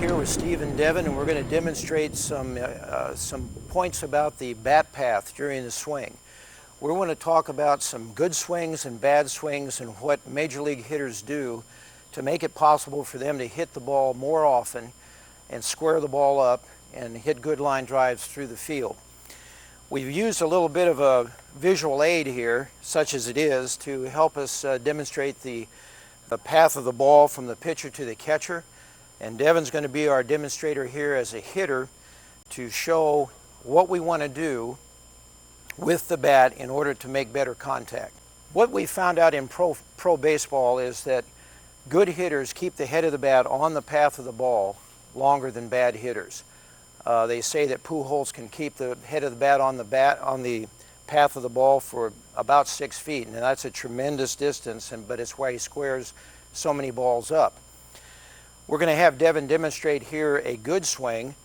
here with Steve and Devin, and we're going to demonstrate some points about the bat path during the swing. We want to talk about some good swings and bad swings and what major league hitters do to make it possible for them to hit the ball more often and square the ball up and hit good line drives through the field. We've used a little bit of a visual aid here, such as it is, to help us demonstrate the path of the ball from the pitcher to the catcher. And Devin's going to be our demonstrator here as a hitter to show what we want to do with the bat in order to make better contact. What we found out in pro baseball is that good hitters keep the head of the bat on the path of the ball longer than bad hitters. They say that Pujols can keep the head of the bat on the path of the ball for about 6 feet, and that's a tremendous distance, but it's why he squares so many balls up. We're going to have Devin demonstrate here a good swing.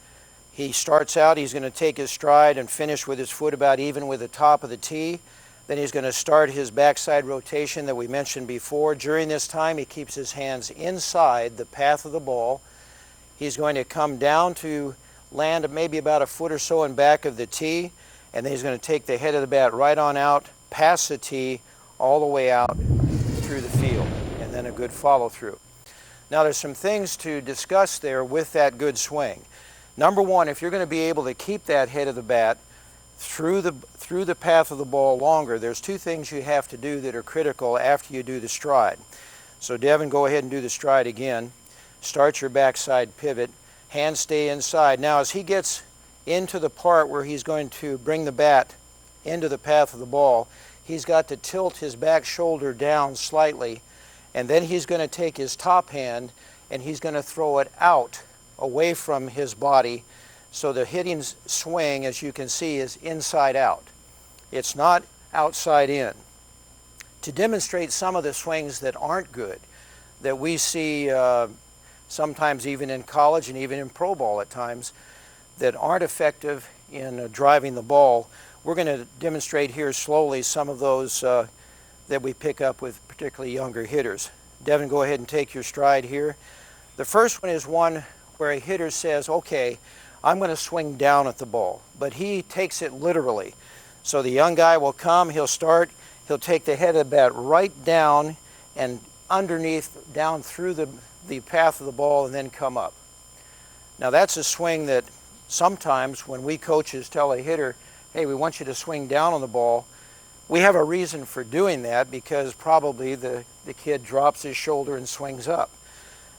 He starts out, he's going to take his stride and finish with his foot about even with the top of the tee. Then he's going to start his backside rotation that we mentioned before. During this time, he keeps his hands inside the path of the ball. He's going to come down to land maybe about a foot or so in back of the tee, and then he's going to take the head of the bat right on out, past the tee, all the way out through the field, and then a good follow through. Now there's some things to discuss there with that good swing. Number one, if you're going to be able to keep that head of the bat through the path of the ball longer, there's two things you have to do that are critical after you do the stride. So Devin, go ahead and do the stride again. Start your backside pivot. Hands stay inside. Now as he gets into the part where he's going to bring the bat into the path of the ball, he's got to tilt his back shoulder down slightly, and then he's going to take his top hand and he's going to throw it out away from his body, so the hitting swing, as you can see, is inside out. It's not outside in. To demonstrate some of the swings that aren't good, that we see sometimes even in college and even in pro ball at times, that aren't effective in driving the ball, we're going to demonstrate here slowly some of those that we pick up with particularly younger hitters. Devin, go ahead and take your stride here. The first one is one where a hitter says, okay, I'm going to swing down at the ball, but he takes it literally. So the young guy will come, he'll take the head of the bat right down and underneath, down through the path of the ball, and then come up. Now that's a swing that sometimes when we coaches tell a hitter, hey, we want you to swing down on the ball, we have a reason for doing that because probably the kid drops his shoulder and swings up.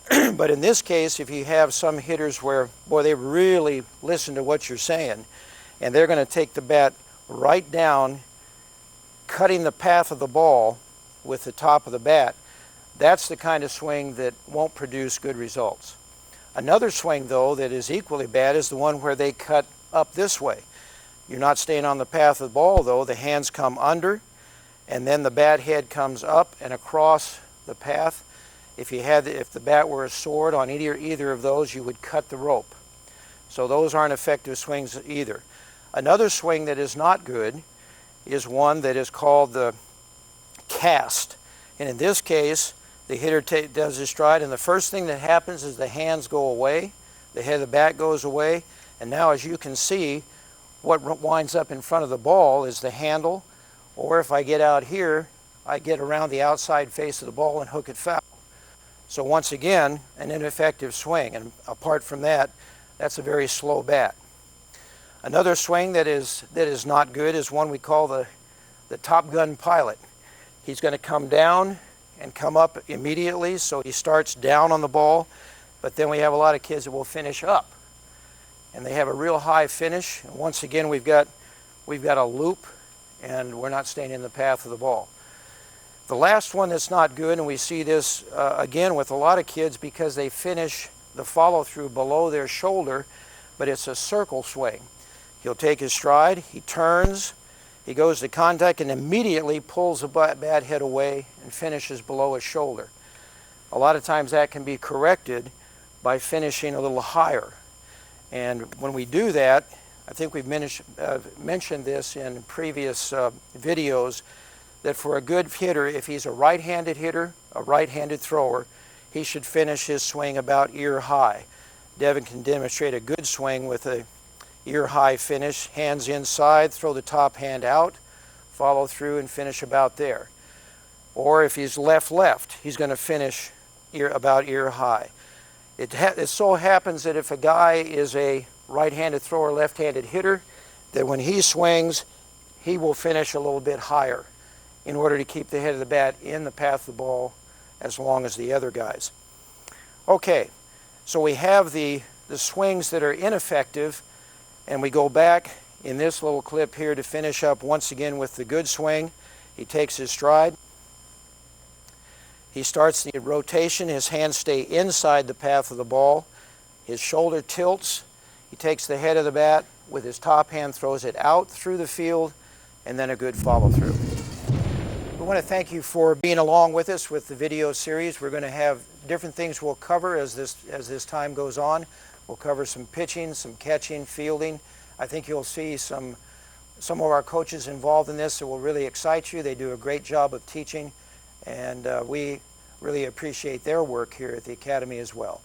But in this case, if you have some hitters where, boy, they really listen to what you're saying, and they're going to take the bat right down, cutting the path of the ball with the top of the bat, that's the kind of swing that won't produce good results. Another swing, though, that is equally bad is the one where they cut up this way. You're not staying on the path of the ball, though. The hands come under, and then the bat head comes up and across the path. If the bat were a sword on either of those, you would cut the rope. So those aren't effective swings either. Another swing that is not good is one that is called the cast. And in this case, the hitter does his stride, and the first thing that happens is the hands go away, the head of the bat goes away, and now as you can see, what winds up in front of the ball is the handle, or if I get out here, I get around the outside face of the ball and hook it foul. So once again, an ineffective swing, and apart from that, that's a very slow bat. Another swing that is not good is one we call the Top Gun pilot. He's going to come down and come up immediately, so he starts down on the ball, but then we have a lot of kids that will finish up. And they have a real high finish. And once again, we've got a loop, and we're not staying in the path of the ball. The last one that's not good, and we see this again with a lot of kids because they finish the follow-through below their shoulder, but it's a circle swing. He'll take his stride, he turns, he goes to contact, and immediately pulls the bat head away and finishes below his shoulder. A lot of times that can be corrected by finishing a little higher. And when we do that, I think we've mentioned this in previous videos, that for a good hitter, if he's a right-handed hitter, a right-handed thrower, he should finish his swing about ear high. Devin can demonstrate a good swing with a ear-high finish, hands inside, throw the top hand out, follow through and finish about there. Or if he's left-left, he's going to finish about ear-high. It so happens that if a guy is a right-handed thrower, left-handed hitter, that when he swings, he will finish a little bit higher in order to keep the head of the bat in the path of the ball as long as the other guys. Okay, so we have the swings that are ineffective, and we go back in this little clip here to finish up once again with the good swing. He takes his stride. He starts the rotation. His hands stay inside the path of the ball. His shoulder tilts. He takes the head of the bat with his top hand, throws it out through the field, and then a good follow-through. We want to thank you for being along with us with the video series. We're going to have different things we'll cover as this time goes on. We'll cover some pitching, some catching, fielding. I think you'll see some of our coaches involved in this that will really excite you. They do a great job of teaching, and we really appreciate their work here at the Academy as well.